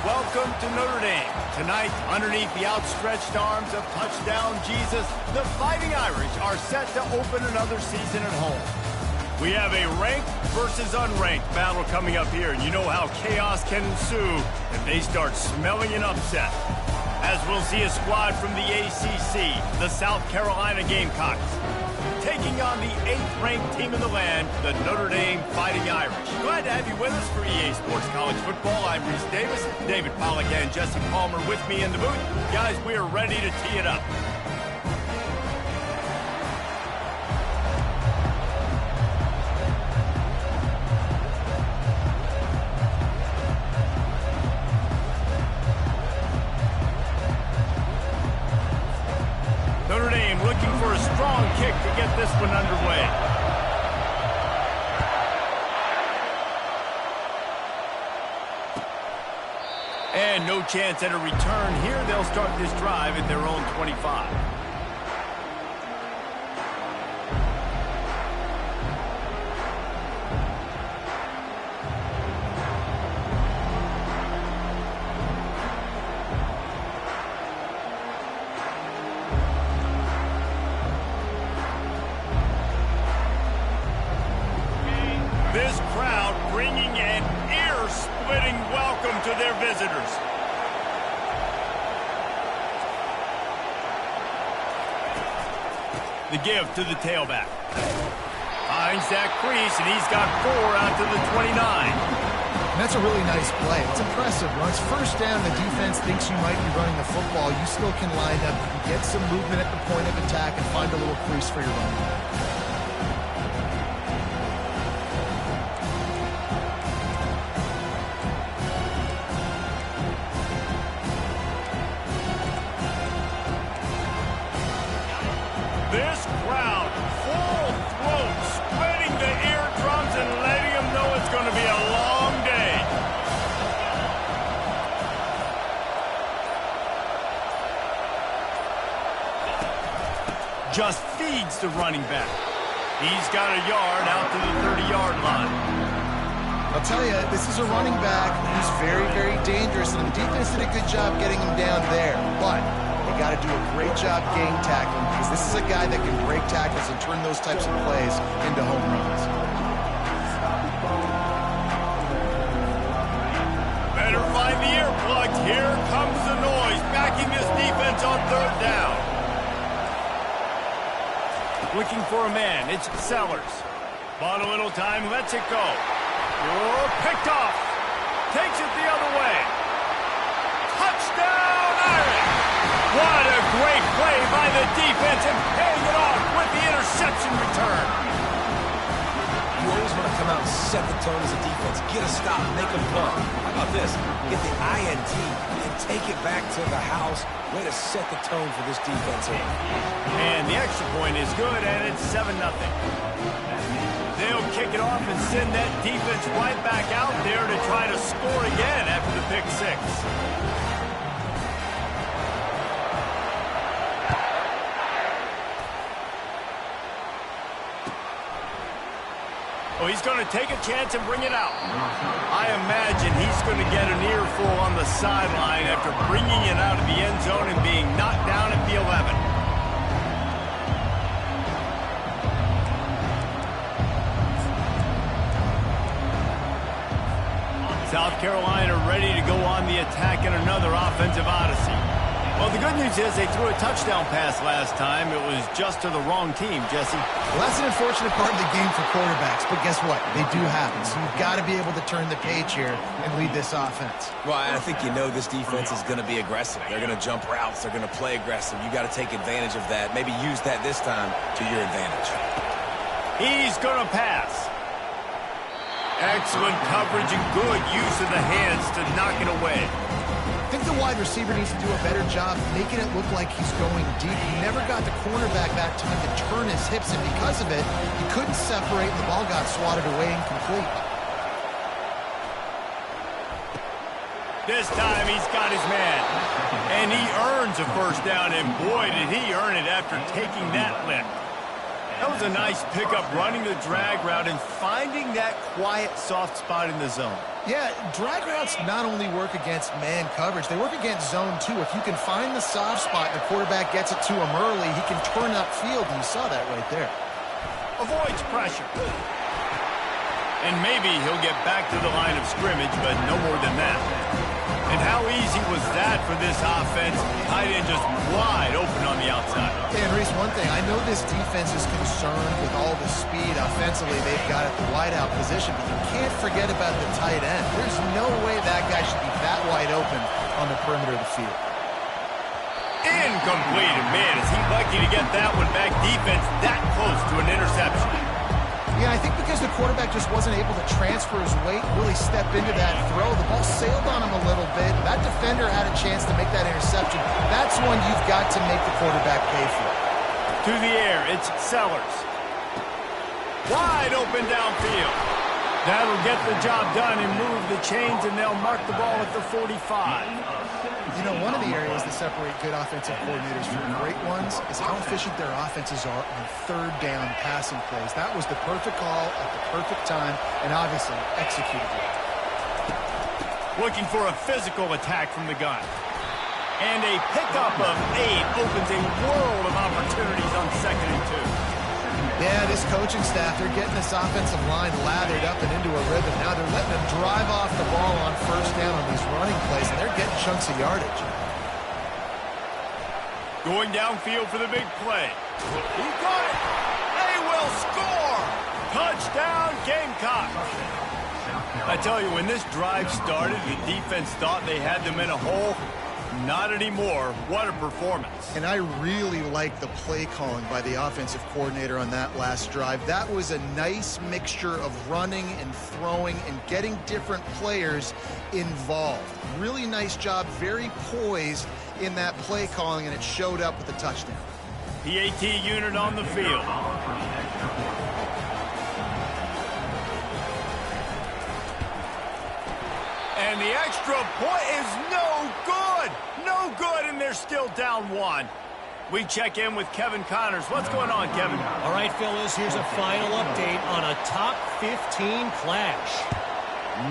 welcome to Notre Dame. Tonight, underneath the outstretched arms of touchdown Jesus, the Fighting Irish are set to open another season at home. We have a ranked versus unranked battle coming up here, and you know how chaos can ensue if they start smelling an upset. As we'll see a squad from the ACC, the South Carolina Gamecocks, taking on the 8th-ranked team in the land, the Notre Dame Fighting Irish. Glad to have you with us for EA Sports College Football. I'm Reese Davis, David Pollack and Jesse Palmer with me in the booth. Guys, we are ready to tee it up. Notre Dame looking for a strong kick to get this one underway. And no chance at a return here. They'll start this drive at their own 25. This crowd bringing an ear-splitting welcome to their visitors. The give to the tailback. Finds that crease, and he's got 4 out to the 29. That's a really nice play. It's impressive. Once first down, the defense thinks you might be running the football. You still can line up, get some movement at the point of attack, and find a little crease for your running back. This crowd, full throat, splitting the eardrums and letting them know it's going to be a long day. Just feeds the running back. He's got a yard out to the 30-yard line. I'll tell you, this is a running back who's very, very dangerous, and the defense did a good job getting him down there. But they got to do a great job game tackling, because this is a guy that can break tackles and turn those types of plays into home runs. Better find the earplugs. Here comes the noise, backing this defense on 3rd down. Looking for a man, it's Sellers. Bought a little time, lets it go. Oh, picked off. Takes it the other way. Touchdown, Irish! What a great play by the defense, and paying it off with the interception return. You always want to come out and set the tone as a defense. Get a stop, make them punt. How about this? Get the INT and take it back to the house. Way to set the tone for this defense here. And the extra point is good, and it's 7-0. They'll kick it off and send that defense right back out there to try to score again after the pick 6. Oh, he's going to take a chance and bring it out. I imagine he's going to get an earful on the sideline after bringing it out of the end zone and being knocked down at the 11. South Carolina ready to go on the attack in another offensive odyssey. Well, the good news is they threw a touchdown pass last time. It was just to the wrong team, Jesse. Well, that's an unfortunate part of the game for quarterbacks, but guess what? They do happen, so you've got to be able to turn the page here and lead this offense. Well, I think you know this defense is going to be aggressive. They're going to jump routes. They're going to play aggressive. You got to take advantage of that. Maybe use that this time to your advantage. He's going to pass. Excellent coverage and good use of the hands to knock it away. I think the wide receiver needs to do a better job making it look like he's going deep. He never got the cornerback that time to turn his hips, and because of it, he couldn't separate, and the ball got swatted away incomplete. This time he's got his man. And he earns a first down, and boy, did he earn it after taking that lick. That was a nice pickup, running the drag route and finding that quiet, soft spot in the zone. Yeah, drag routes not only work against man coverage, they work against zone too. If you can find the soft spot and the quarterback gets it to him early, he can turn upfield, and you saw that right there. Avoids pressure. And maybe he'll get back to the line of scrimmage, but no more than that. And how easy was that for this offense? Tight end just wide open on the outside. And Reese, one thing, I know this defense is concerned with all the speed offensively they've got at the wideout position, but you can't forget about the tight end. There's no way that guy should be that wide open on the perimeter of the field. Incomplete, and man, is he lucky to get that one back. Defense that close to an interception. Yeah, I think because the quarterback just wasn't able to transfer his weight, really step into that throw. The ball sailed on him a little bit. That defender had a chance to make that interception. That's one you've got to make the quarterback pay for. To the air, it's Sellers. Wide open downfield. That'll get the job done and move the chains, and they'll mark the ball at the 45. You know, one of the areas that separate good offensive coordinators from great ones is how efficient their offenses are on third down passing plays. That was the perfect call at the perfect time, and obviously executed well. Looking for a physical attack from the gun. And a pickup of 8 opens a world of opportunities on 2nd and 2. Yeah, this coaching staff, they're getting this offensive line lathered up and into a rhythm. Now they're letting them drive off the ball on first down on these running plays, and they're getting chunks of yardage. Going downfield for the big play. He got it. They will score. Touchdown, Gamecock. I tell you, when this drive started, the defense thought they had them in a hole. Not anymore. What a performance. And I really like the play calling by the offensive coordinator on that last drive. That was a nice mixture of running and throwing and getting different players involved. Really nice job, very poised in that play calling, and it showed up with a touchdown. PAT unit on the field. And the extra point is no good. No good, and they're still down 1. We check in with Kevin Connors. What's going on, Kevin? All right, fellas, here's a final update on a top 15 clash.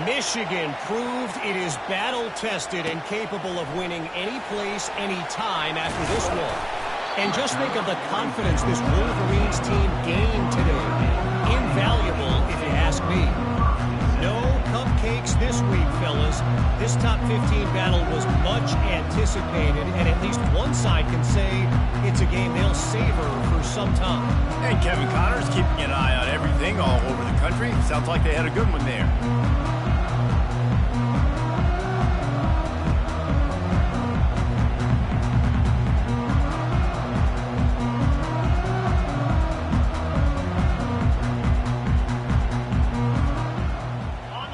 Michigan proved it is battle-tested and capable of winning any place, any time after this one. And just think of the confidence this Wolverines team gained today. Invaluable, if you ask me. No cupcakes this week, fellas. This top 15 battle was much anticipated, and at least one side can say it's a game they'll savor for some time. And Kevin Connors keeping an eye on everything all over the country. Sounds like they had a good one there.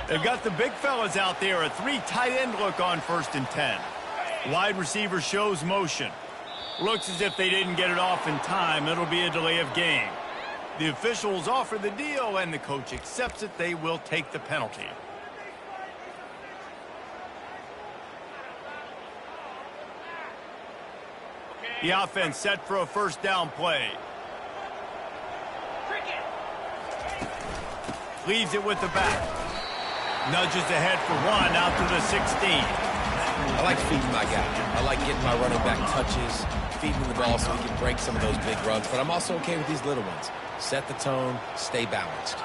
They've got the big fellas out there, a 3 tight end look on 1st and 10. Wide receiver shows motion. Looks as if they didn't get it off in time. It'll be a delay of game. The officials offer the deal, and the coach accepts it. They will take the penalty. The offense set for a first down play. Leaves it with the back. Nudges ahead for 1 out to the 16. I like feeding my guy. I like getting my running back touches, feeding the ball so he can break some of those big runs. But I'm also okay with these little ones. Set the tone, stay balanced.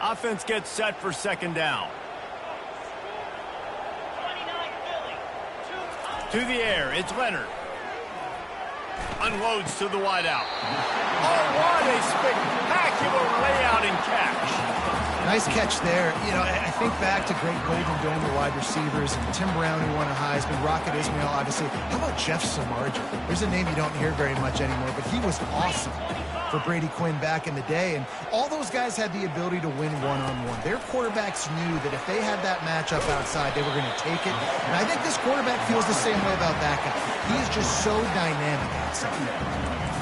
Offense gets set for 2nd down. To the air, it's Leonard. Unloads to the wideout. Oh, what a spectacular layout and catch. Nice catch there. You know, I think back to great Golden Dome wide receivers, and Tim Brown, who won a Heisman, Rocket Ismail, obviously. How about Jeff Samardzija? There's a name you don't hear very much anymore, but he was awesome for Brady Quinn back in the day, and all those guys had the ability to win one-on-one. Their quarterbacks knew that if they had that matchup outside, they were going to take it, and I think this quarterback feels the same way about that guy. He is just so dynamic outside.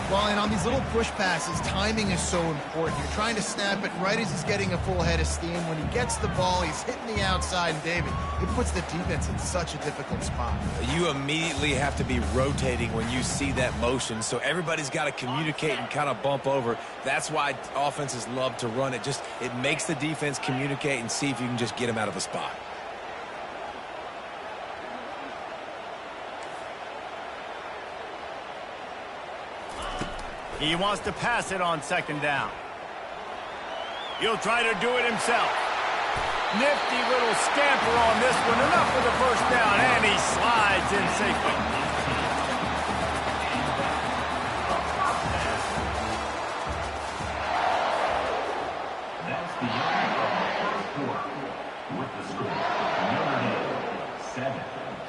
Well, and on these little push passes, timing is so important. You're trying to snap it right as he's getting a full head of steam. When he gets the ball, he's hitting the outside, and David, it puts the defense in such a difficult spot. You immediately have to be rotating when you see that motion, so everybody's got to communicate and kind of bump over. That's why offenses love to run it. It makes the defense communicate and see if you can just get him out of a spot. He wants to pass it on second down. He'll try to do it himself. Nifty little scamper on this one. Enough for the first down, and he slides in safely. That's the end of the first quarter. With the score, Notre Dame 7,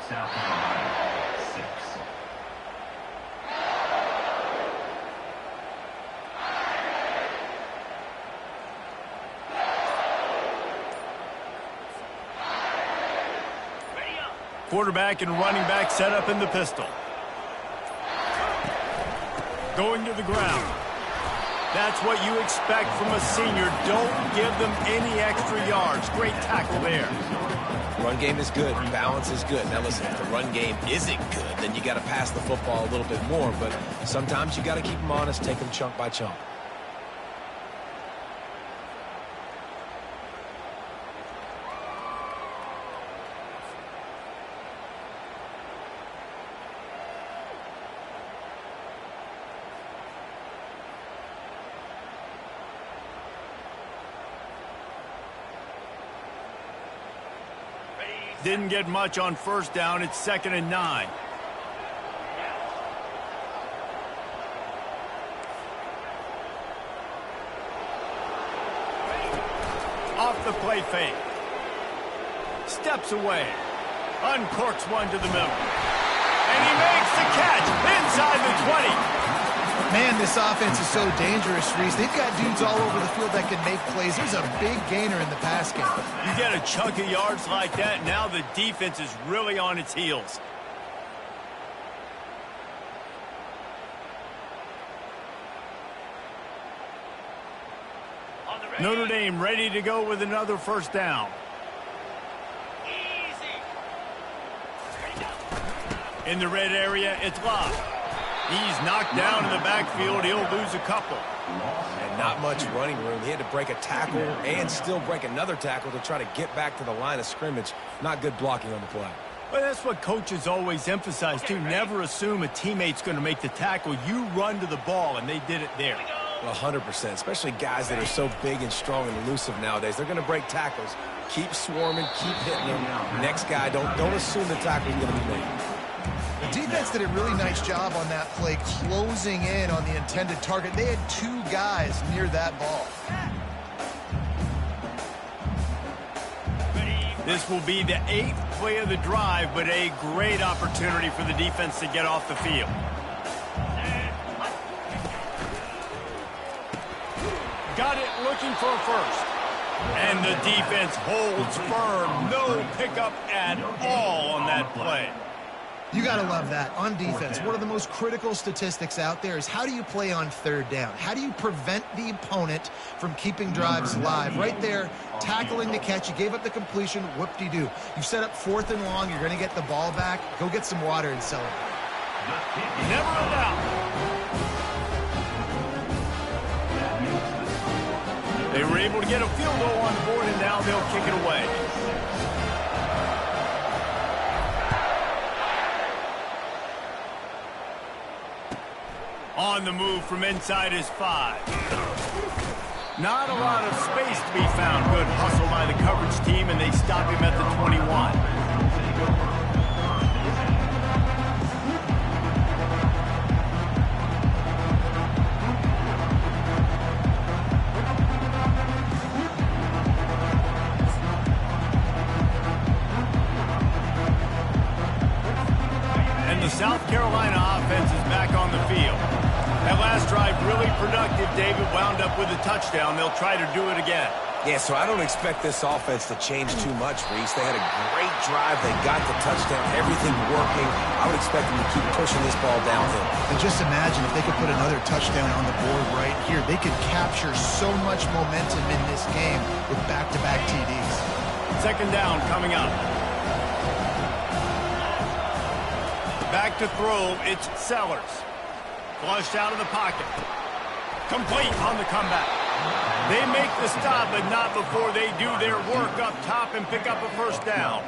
South Carolina 6. Quarterback and running back set up in the pistol. Going to the ground. That's what you expect from a senior. Don't give them any extra yards. Great tackle there. Run game is good. Balance is good. Now listen, if the run game isn't good, then you got to pass the football a little bit more. But sometimes you got to keep them honest, take them chunk by chunk. Didn't get much on first down. It's 2nd and 9. Off the play fake. Steps away. Uncorks one to the middle. And he makes the catch inside the 20. Man, this offense is so dangerous, Reese. They've got dudes all over the field that can make plays. There's a big gainer in the pass game. You get a chunk of yards like that, now the defense is really on its heels. Notre Dame ready to go with another first down. In the red area, it's Love. He's knocked down in the backfield. He'll lose a couple. And not much running room. He had to break a tackle and still break another tackle to try to get back to the line of scrimmage. Not good blocking on the play. Well, that's what coaches always emphasize, too. Never assume a teammate's going to make the tackle. You run to the ball, and they did it there. 100%, especially guys that are so big and strong and elusive nowadays. They're going to break tackles. Keep swarming, keep hitting them. Next guy, don't assume the tackle's going to be made. The defense did a really nice job on that play, closing in on the intended target. They had 2 guys near that ball. This will be the 8th play of the drive, but a great opportunity for the defense to get off the field. Got it looking for a first. And the defense holds firm. No pickup at all on that play. You got to love that. On defense, one of the most critical statistics out there is how do you play on 3rd down? How do you prevent the opponent from keeping drives live? Right there, tackling the catch. You gave up the completion. Whoop-de-doo. You set up 4th and long. You're going to get the ball back. Go get some water and celebrate. Never a doubt. They were able to get a field goal on the board, and now they'll kick it away. On the move from inside his 5. Not a lot of space to be found. Good hustle by the coverage team, and they stop him at the 21. And the South Carolina offense is back on the field. That last drive really productive. David wound up with a touchdown. They'll try to do it again. Yeah, so I don't expect this offense to change too much, Reese. They had a great drive. They got the touchdown, everything working. I would expect them to keep pushing this ball downhill. And just imagine if they could put another touchdown on the board right here. They could capture so much momentum in this game with back-to-back TDs. Second down coming up. Back to throw, it's Sellers. Flushed out of the pocket. Complete on the comeback. They make the stop, but not before they do their work up top and pick up a first down.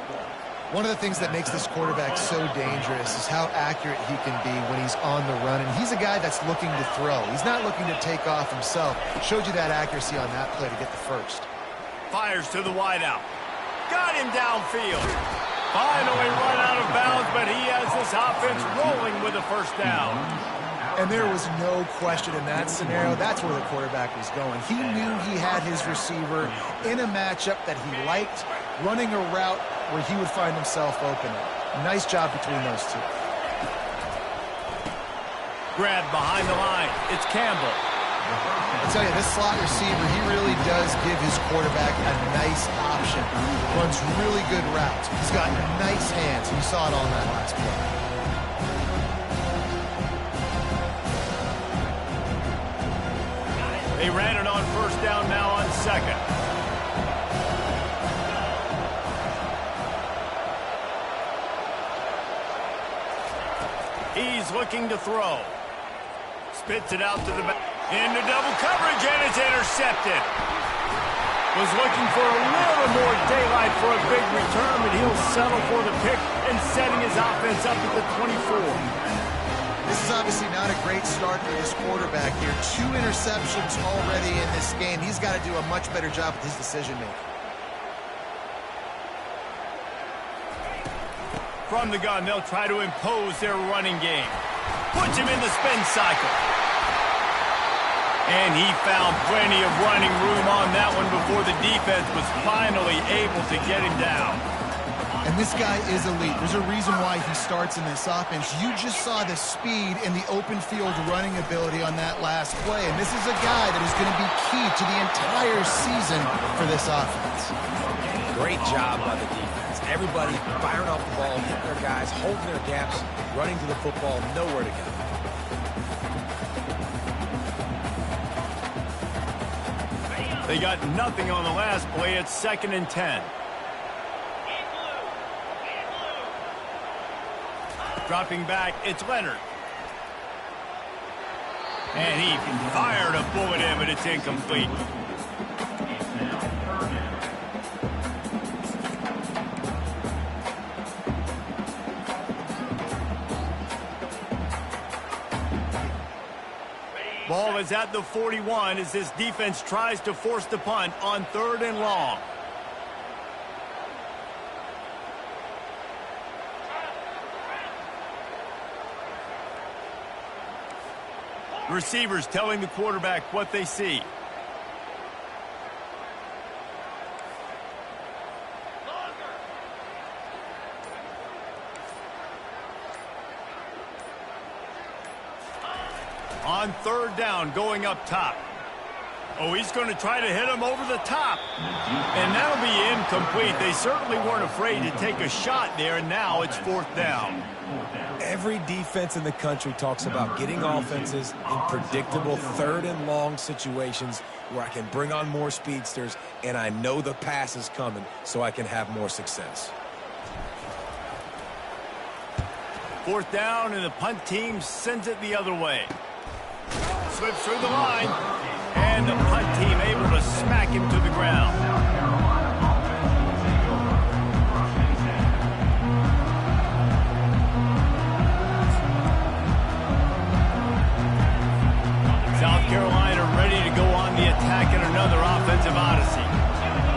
One of the things that makes this quarterback so dangerous is how accurate he can be when he's on the run. And he's a guy that's looking to throw. He's not looking to take off himself. Showed you that accuracy on that play to get the first. Fires to the wideout. Got him downfield. Finally run out of bounds, but he has this offense rolling with a first down. And there was no question in that scenario. That's where the quarterback was going. He knew he had his receiver in a matchup that he liked, running a route where he would find himself open. Nice job between those two. Grab behind the line. It's Campbell. I tell you, this slot receiver, he really does give his quarterback a nice option. Runs really good routes. He's got nice hands. You saw it on that last play. They ran it on first down, now on second. He's looking to throw. Spits it out to the back. Into double coverage, and it's intercepted. Was looking for a little more daylight for a big return, but he'll settle for the pick and setting his offense up at the 24. This is obviously not a great start for this quarterback here. 2 interceptions already in this game. He's got to do a much better job with his decision-making. From the gun, they'll try to impose their running game. Puts him in the spin cycle. And he found plenty of running room on that one before the defense was finally able to get him down. And this guy is elite. There's a reason why he starts in this offense. You just saw the speed and the open field running ability on that last play. And this is a guy that is going to be key to the entire season for this offense. Great job by the defense. Everybody firing off the ball, hitting their guys, holding their gaps, running to the football, nowhere to go. They got nothing on the last play. It's 2nd and 10. Dropping back, it's Leonard. And he fired a bullet in, but it's incomplete. Ball is at the 41 as this defense tries to force the punt on 3rd and long. Receivers telling the quarterback what they see. On 3rd down, going up top. Oh, he's going to try to hit him over the top. And that'll be incomplete. They certainly weren't afraid to take a shot there, and now it's 4th down. Every defense in the country talks about getting offenses in predictable 3rd and long situations where I can bring on more speedsters and I know the pass is coming so I can have more success. 4th down, and the punt team sends it the other way. Slips through the line, and the punt team able to smack him to the ground. South Carolina ready to go on the attack in another offensive odyssey.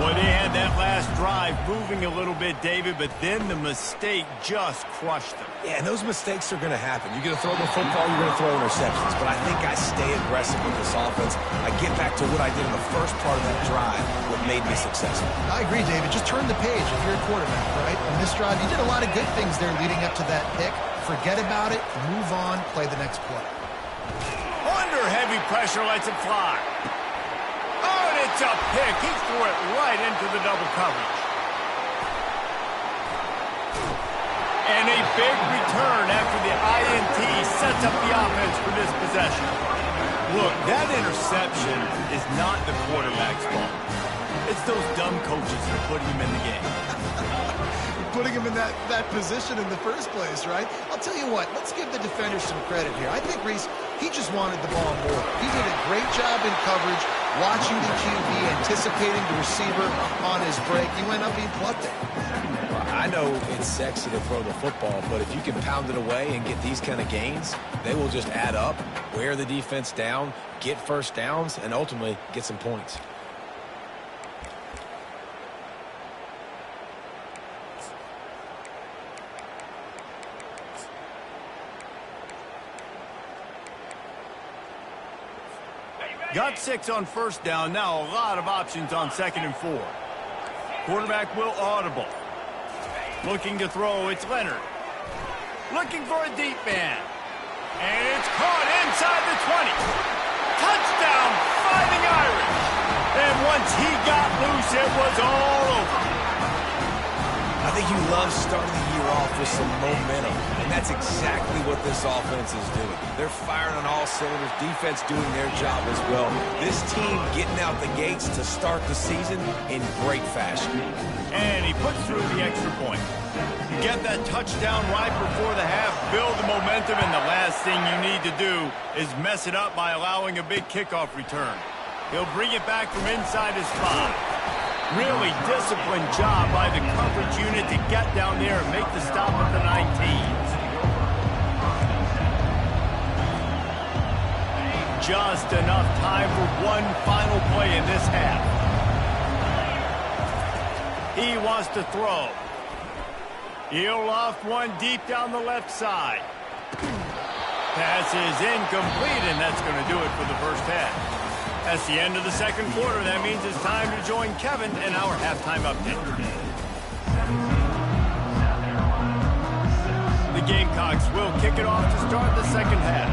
Boy, they had that last drive moving a little bit, David, but then the mistake just crushed them. Yeah, and those mistakes are going to happen. You're going to throw the football, you're going to throw interceptions. But I think I stay aggressive with this offense. I get back to what I did in the first part of that drive, what made me successful. I agree, David. Just turn the page if you're a quarterback, right? On this drive, you did a lot of good things there leading up to that pick. Forget about it, move on, play the next play. Under heavy pressure, lets it fly. Oh, and It's a pick. He threw it right into the double coverage. And a big return after the INT sets up the offense for this possession. Look, that interception is not the quarterback's fault. It's those dumb coaches that are putting him in the game. Putting him in that position in the first place, right? I'll tell you what, let's give the defender some credit here. I think Reese, he just wanted the ball more. He did a great job in coverage, watching the QB, anticipating the receiver on his break. He went up, he plucked it. I know it's sexy to throw the football, but if you can pound it away and get these kind of gains, they will just add up, wear the defense down, get first downs, and ultimately get some points. Got 6 on first down. Now a lot of options on 2nd and 4. Quarterback will audible. Looking to throw, it's Leonard. Looking for a deep man. And it's caught inside the 20. Touchdown, Fighting Irish. And once he got loose, it was all over. I think you love starting the year off with some momentum, and that's exactly what this offense is doing. They're firing on all cylinders, defense doing their job as well. This team getting out the gates to start the season in great fashion. And he puts through the extra point. You get that touchdown right before the half, build the momentum, and the last thing you need to do is mess it up by allowing a big kickoff return. He'll bring it back from inside his 5. Really disciplined job by the coverage unit to get down there and make the stop at the 19. Just enough time for one final play in this half. He wants to throw. He'll loft one deep down the left side. Pass is incomplete, and that's going to do it for the first half. That's the end of the second quarter. That means it's time to join Kevin in our halftime update. The Gamecocks will kick it off to start the second half.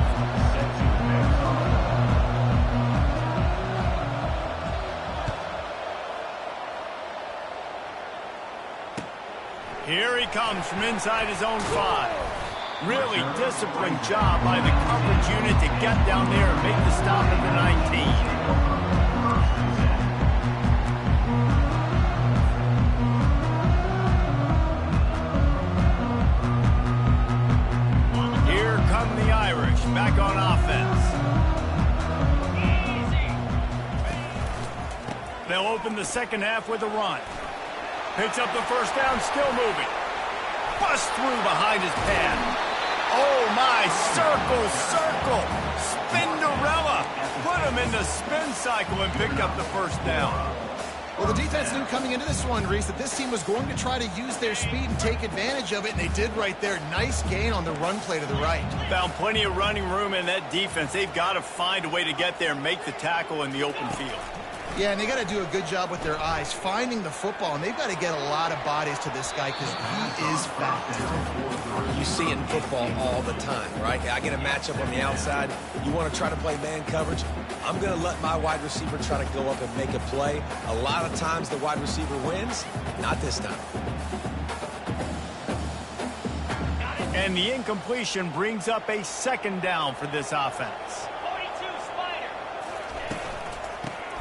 Here he comes from inside his own 5. Really disciplined job by the coverage unit to get down there and make the stop at the 19. Here come the Irish back on offense. They'll open the second half with a run. Picks up the first down, still moving. Bust through behind his pad. Oh, my, circle, Spinderella. Put him in the spin cycle and picked up the first down. Well, the defense knew coming into this one, Reese, that this team was going to try to use their speed and take advantage of it, and they did right there. Nice gain on the run play to the right. Found plenty of running room in that defense. They've got to find a way to get there and make the tackle in the open field. Yeah, and they got to do a good job with their eyes, finding the football, and they've got to get a lot of bodies to this guy because he is fast. You see it in football all the time, right? I get a matchup on the outside. You want to try to play man coverage? I'm going to let my wide receiver try to go up and make a play. A lot of times the wide receiver wins. Not this time. And the incompletion brings up a second down for this offense.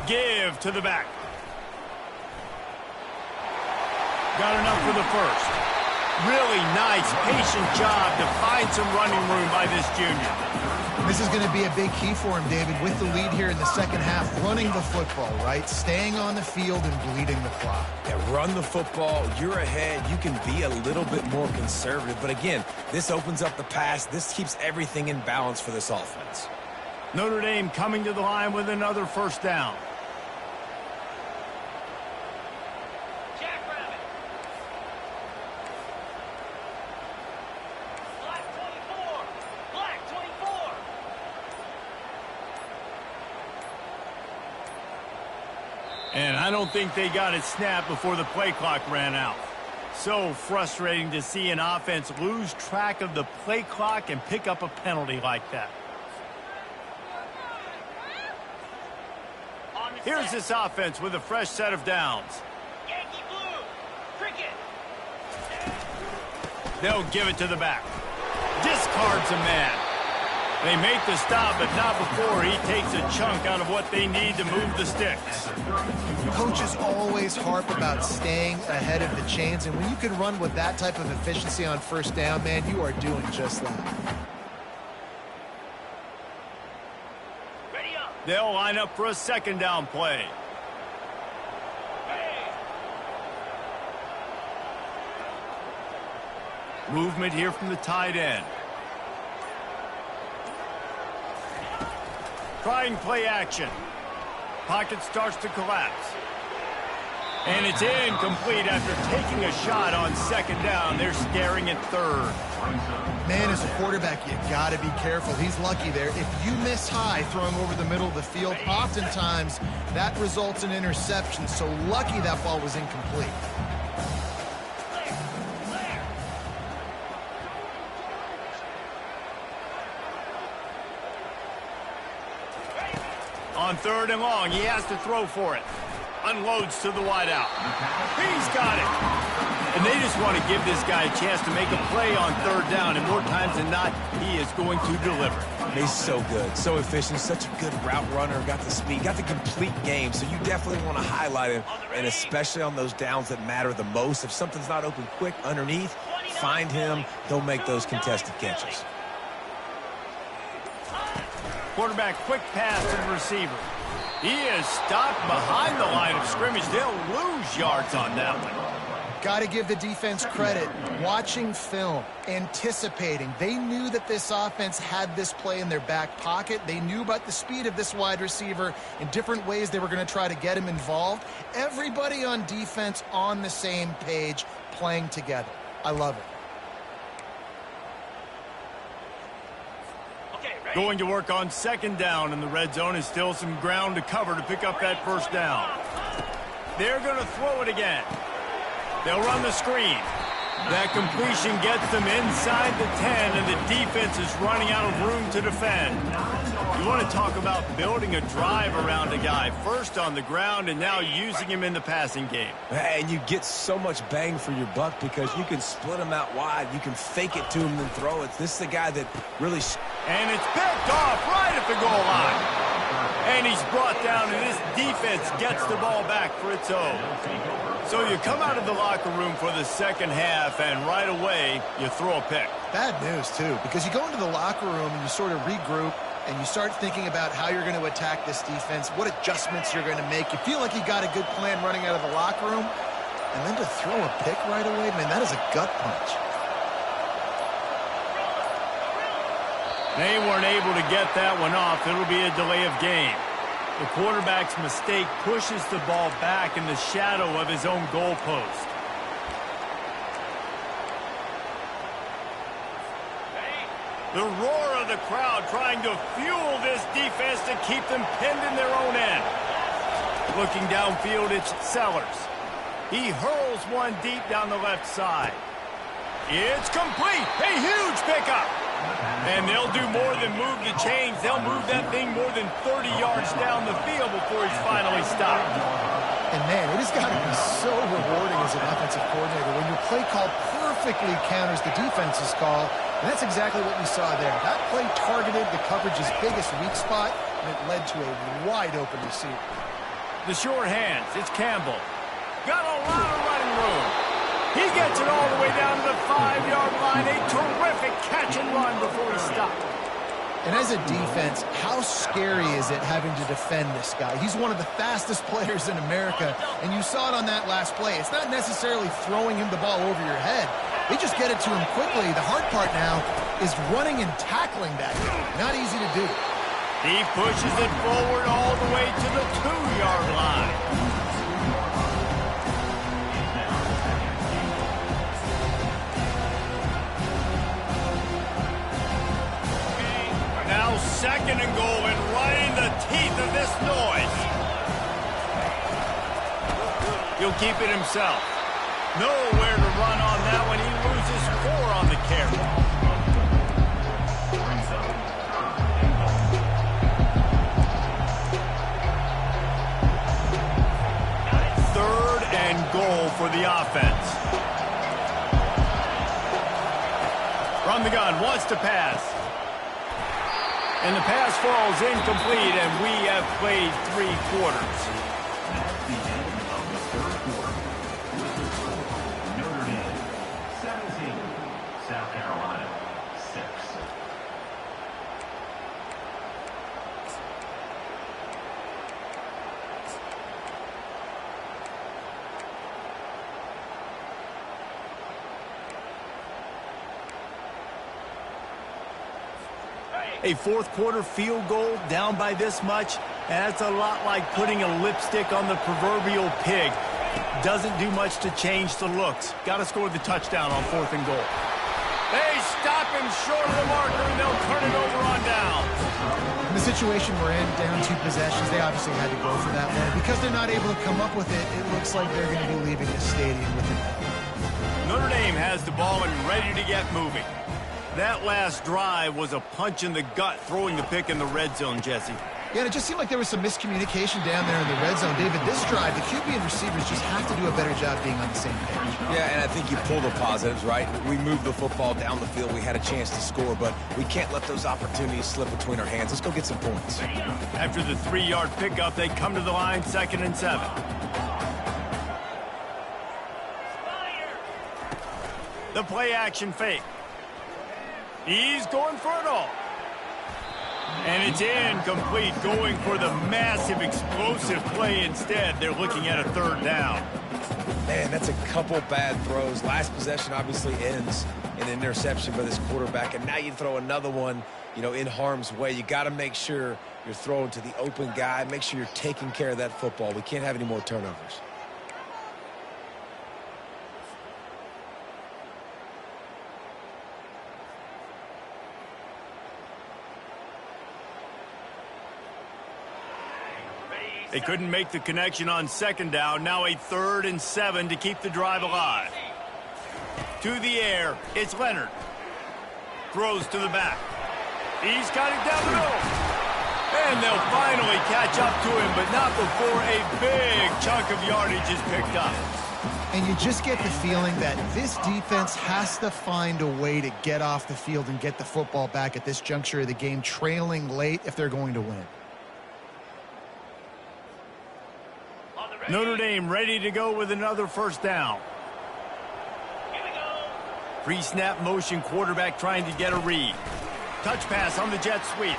Give to the back. Got enough for the first. Really nice, patient job to find some running room by this junior. This is going to be a big key for him, David, with the lead here in the second half. Running the football, right? Staying on the field and bleeding the clock. Yeah, run the football. You're ahead. You can be a little bit more conservative. But again, this opens up the pass. This keeps everything in balance for this offense. Notre Dame coming to the line with another first down. And I don't think they got it snapped before the play clock ran out. So frustrating to see an offense lose track of the play clock and pick up a penalty like that. On the Here's this offense with a fresh set of downs. Yankee Blue, cricket. They'll give it to the back. Discards a man. They make the stop, but not before he takes a chunk out of what they need to move the sticks. Coaches always harp about staying ahead of the chains, and when you can run with that type of efficiency on first down, man, you are doing just that. Ready up. They'll line up for a second down play. Movement here from the tight end. Trying play action. Pocket starts to collapse. And it's incomplete after taking a shot on second down. They're staring at third. Man, as a quarterback, you got to be careful. He's lucky there. If you miss high throwing over the middle of the field, oftentimes that results in interception. So lucky that ball was incomplete. On third and long, he has to throw for it. Unloads to the wideout. He's got it. And they just want to give this guy a chance to make a play on third down, and more times than not, he is going to deliver. He's so good, so efficient, such a good route runner, got the speed, got the complete game, so you definitely want to highlight him, and especially on those downs that matter the most. If something's not open quick underneath, find him, he'll make those contested catches. Quarterback quick pass to the receiver. He is stopped behind the line of scrimmage. They'll lose yards on that one. Got to give the defense credit. Watching film, anticipating. They knew that this offense had this play in their back pocket. They knew about the speed of this wide receiver in different ways they were going to try to get him involved. Everybody on defense on the same page, playing together. I love it. Going to work on second down in the red zone, is still some ground to cover to pick up that first down. They're going to throw it again. They'll run the screen. That completion gets them inside the 10, and the defense is running out of room to defend. You want to talk about building a drive around a guy, first on the ground and now using him in the passing game. And you get so much bang for your buck because you can split him out wide. You can fake it to him and throw it. This is the guy that really... And it's picked off right at the goal line. And he's brought down, and this defense gets the ball back for its own. So you come out of the locker room for the second half, and right away, you throw a pick. Bad news, too, because you go into the locker room and you sort of regroup, and you start thinking about how you're going to attack this defense, what adjustments you're going to make. You feel like you got a good plan running out of the locker room, and then to throw a pick right away, man, that is a gut punch. They weren't able to get that one off. It'll be a delay of game. The quarterback's mistake pushes the ball back in the shadow of his own goalpost. The roar of the crowd trying to fuel this defense to keep them pinned in their own end. Looking downfield, it's Sellers. He hurls one deep down the left side. It's complete. A huge pickup. And they'll do more than move the chains. They'll move that thing more than 30 yards down the field before he's finally stopped. And, man, it has got to be so rewarding as an offensive coordinator when your play call perfectly counters the defense's call. And that's exactly what we saw there. That play targeted the coverage's biggest weak spot, and it led to a wide-open receiver. The short hands. It's Campbell. Got a lot of running room. He gets it all the way down to the 5-yard line. A terrific catch and run before he stopped. And as a defense, how scary is it having to defend this guy? He's one of the fastest players in America, and you saw it on that last play. It's not necessarily throwing him the ball over your head. They just get it to him quickly. The hard part now is running and tackling that guy. Not easy to do. He pushes it forward all the way to the 2-yard line. Now second and goal, and right in the teeth of this noise. He'll keep it himself. Nowhere to run on that one. He loses 4 on the carry. for the offense. From the gun, wants to pass. And the pass falls incomplete, and we have played 3 quarters. That's the end of the third quarter. With the score, Notre Dame 17, South Carolina 6. A fourth quarter field goal down by this much, that's a lot like putting a lipstick on the proverbial pig. Doesn't do much to change the looks. Got to score the touchdown on 4th and goal. They stop him short of the marker, and they'll turn it over on down. In the situation we're in, down 2 possessions, they obviously had to go for that one. Because they're not able to come up with it, it looks like they're going to be leaving the stadium with it. Notre Dame has the ball and ready to get moving. That last drive was a punch in the gut, throwing the pick in the red zone, Jesse. Yeah, and it just seemed like there was some miscommunication down there in the red zone. David, this drive, the QB and receivers just have to do a better job being on the same page. Yeah, and I think you pull the positives, right? We moved the football down the field. We had a chance to score, but we can't let those opportunities slip between our hands. Let's go get some points. After the 3-yard pickup, they come to the line, 2nd and 7. The play action fake. He's going for it all. And it's incomplete, going for the massive, explosive play instead. They're looking at a 3rd down. Man, that's a couple bad throws. Last possession obviously ends in an interception by this quarterback, and now you throw another one, in harm's way. You got to make sure you're throwing to the open guy. Make sure you're taking care of that football. We can't have any more turnovers. They couldn't make the connection on 2nd down. Now a 3rd and 7 to keep the drive alive. To the air, it's Leonard. Throws to the back. He's got it down the middle. And they'll finally catch up to him, but not before a big chunk of yardage is picked up. And you just get the feeling that this defense has to find a way to get off the field and get the football back at this juncture of the game, trailing late if they're going to win. Notre Dame ready to go with another 1st down. Pre-snap motion, quarterback trying to get a read. Touch pass on the jet sweep.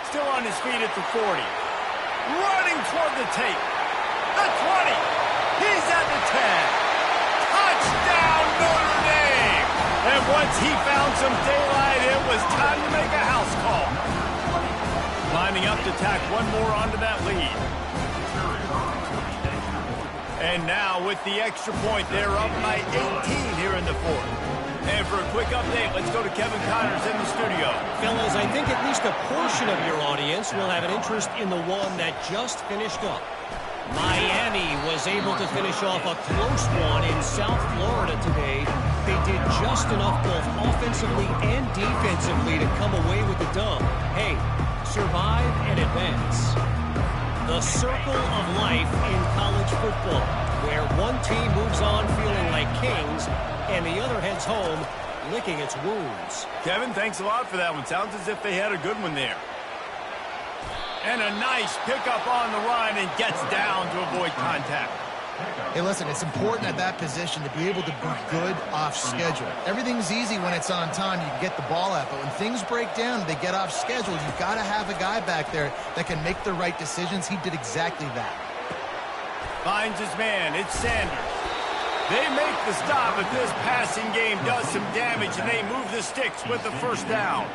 Still on his feet at the 40. Running toward the tape. The 20. He's at the 10. Touchdown, Notre Dame! And once he found some daylight, it was time to make a house call. Lining up to tack one more onto that lead. And now with the extra point, they're up by 18 here in the 4th. And for a quick update, let's go to Kevin Connors in the studio. Fellas, I think at least a portion of your audience will have an interest in the one that just finished up. Miami was able to finish off a close one in South Florida today. They did just enough both offensively and defensively to come away with the dub. Hey, survive and advance. The circle of life in college football, where one team moves on feeling like kings and the other heads home licking its wounds. Kevin, thanks a lot for that one. Sounds as if they had a good one there. And a nice pickup on the run, and gets down to avoid contact. Hey, listen, it's important at that position to be able to be good off schedule. Everything's easy when it's on time. You can get the ball out, but when things break down, they get off schedule. You've got to have a guy back there that can make the right decisions. He did exactly that. Finds his man. It's Sanders. They make the stop, but this passing game does some damage, and they move the sticks with the 1st down.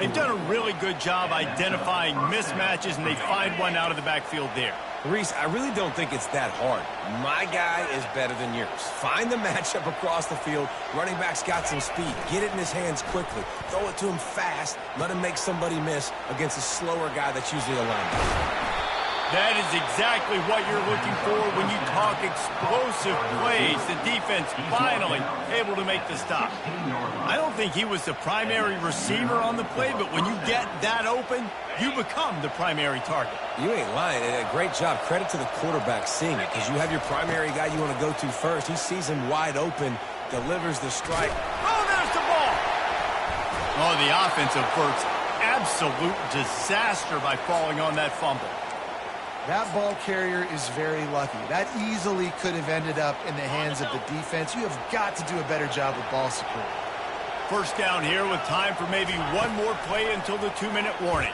They've done a really good job identifying mismatches, and they find one out of the backfield there. Reese, I really don't think it's that hard. My guy is better than yours. Find the matchup across the field. Running back's got some speed. Get it in his hands quickly. Throw it to him fast. Let him make somebody miss against a slower guy that's usually a linebacker. That is exactly what you're looking for when you talk explosive plays. The defense finally able to make the stop. I don't think he was the primary receiver on the play, but when you get that open, you become the primary target. You ain't lying. And a great job. Credit to the quarterback seeing it, because you have your primary guy you want to go to first. He sees him wide open, delivers the strike. Oh, there's the ball. Oh, the offense averts absolute disaster by falling on that fumble. That ball carrier is very lucky. That easily could have ended up in the hands of the defense. You have got to do a better job with ball support. First down here with time for maybe one more play until the 2-minute warning.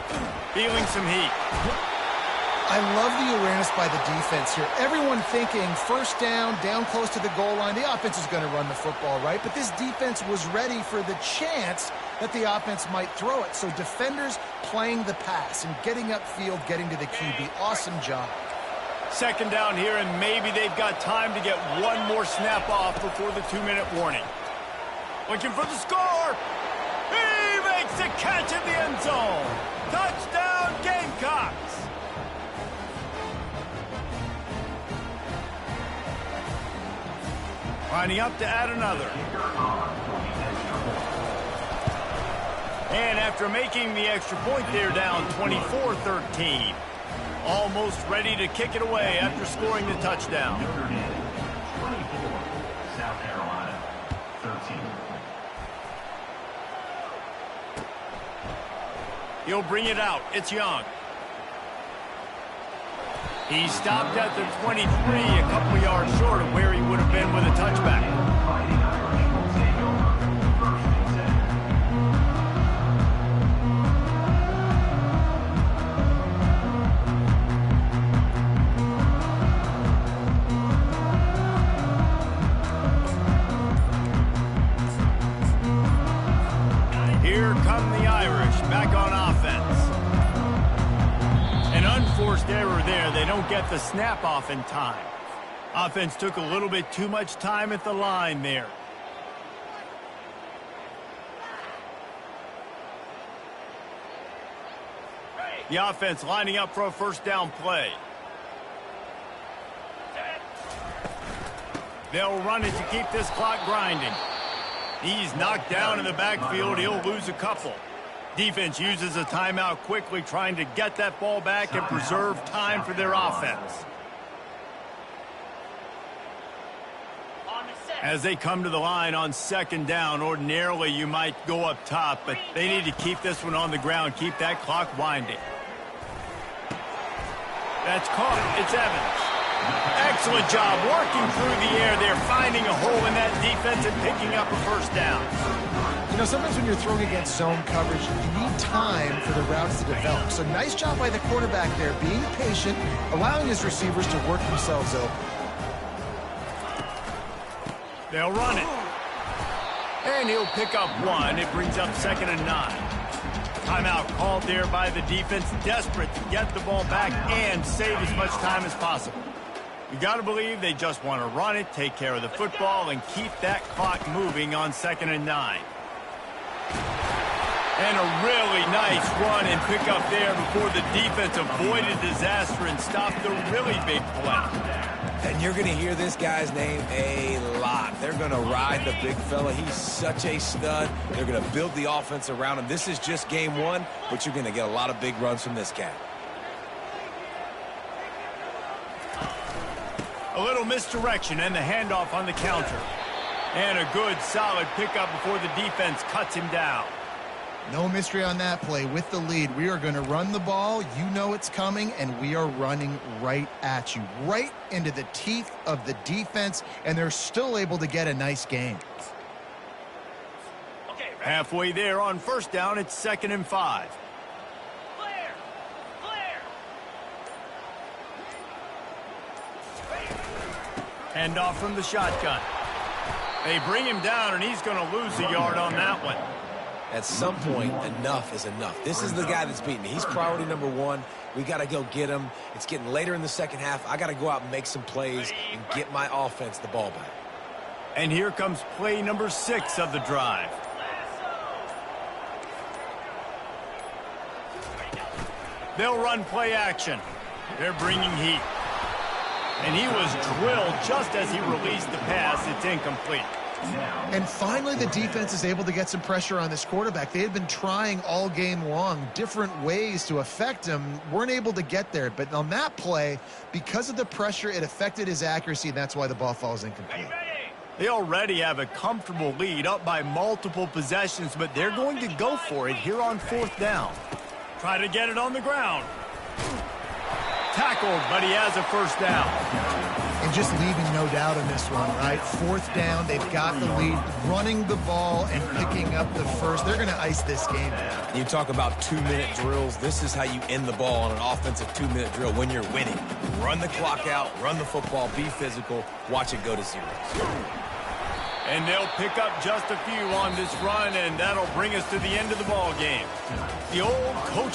Feeling some heat. I love the awareness by the defense here. Everyone thinking first down close to the goal line. The offense is going to run the football, right? But this defense was ready for the chance that the offense might throw it. So defenders playing the pass and getting upfield, getting to the QB. Awesome job. Second down here, and maybe they've got time to get one more snap off before the 2-minute warning. Looking for the score. He makes a catch in the end zone. Touchdown, Gamecocks. Lining up to add another. And after making the extra point, they're down 24-13. Almost ready to kick it away after scoring the touchdown. 24, South Carolina, 13. He'll bring it out. It's Young. He stopped at the 23, a couple yards short of where he would have been with a touchback. Fighting Irish will take over first and 10. Here come the Irish back on offense. An unforced error there. They don't get the snap off in time. Offense took a little bit too much time at the line there. The offense lining up for a first down play. They'll run it to keep this clock grinding. He's knocked down in the backfield. He'll lose a couple. Defense uses a timeout quickly, trying to get that ball back and preserve time for their offense. As they come to the line on second down, ordinarily you might go up top, but they need to keep this one on the ground, keep that clock winding. That's caught. It's Evans. Excellent job working through the air there, finding a hole in that defense and picking up a first down. You know, sometimes when you're throwing against zone coverage, you need time for the routes to develop. So nice job by the quarterback there, being patient, allowing his receivers to work themselves open. They'll run it. And he'll pick up one. It brings up 2nd and 9. Timeout called there by the defense, desperate to get the ball back and save as much time as possible. You got to believe they just want to run it, take care of the football, and keep that clock moving on 2nd and 9. And a really nice run and pick up there before the defense avoided disaster and stopped the really big play. And you're going to hear this guy's name a lot. They're going to ride the big fella. He's such a stud. They're going to build the offense around him. This is just game one, but you're going to get a lot of big runs from this cat. A little misdirection and the handoff on the counter. And a good, solid pickup before the defense cuts him down. No mystery on that play. With the lead, we are going to run the ball. You know it's coming, and we are running right at you, right into the teeth of the defense, and they're still able to get a nice gain. Halfway there on first down, it's 2nd and 5. Clear! Clear! Hand off from the shotgun. They bring him down, and he's going to lose a yard on that one. At some point, enough is enough. This is the guy that's beating me. He's priority number one. We got to go get him. It's getting later in the second half. I got to go out and make some plays and get my offense the ball back. And here comes play number 6 of the drive. They'll run play action. They're bringing heat. And he was drilled just as he released the pass. It's incomplete. And finally, the defense is able to get some pressure on this quarterback. They had been trying all game long, different ways to affect him, weren't able to get there. But on that play, because of the pressure, it affected his accuracy, and that's why the ball falls incomplete. They already have a comfortable lead, up by multiple possessions, but they're going to go for it here on 4th down. Try to get it on the ground. Tackled, but he has a first down. And just leaving no doubt in this one, right? 4th down, they've got the lead, running the ball and picking up the first. They're going to ice this game. You talk about 2-minute drills. This is how you end the ball on an offensive 2-minute drill when you're winning. Run the clock out, run the football, be physical, watch it go to 0. And they'll pick up just a few on this run, and that'll bring us to the end of the ball game. The old coaching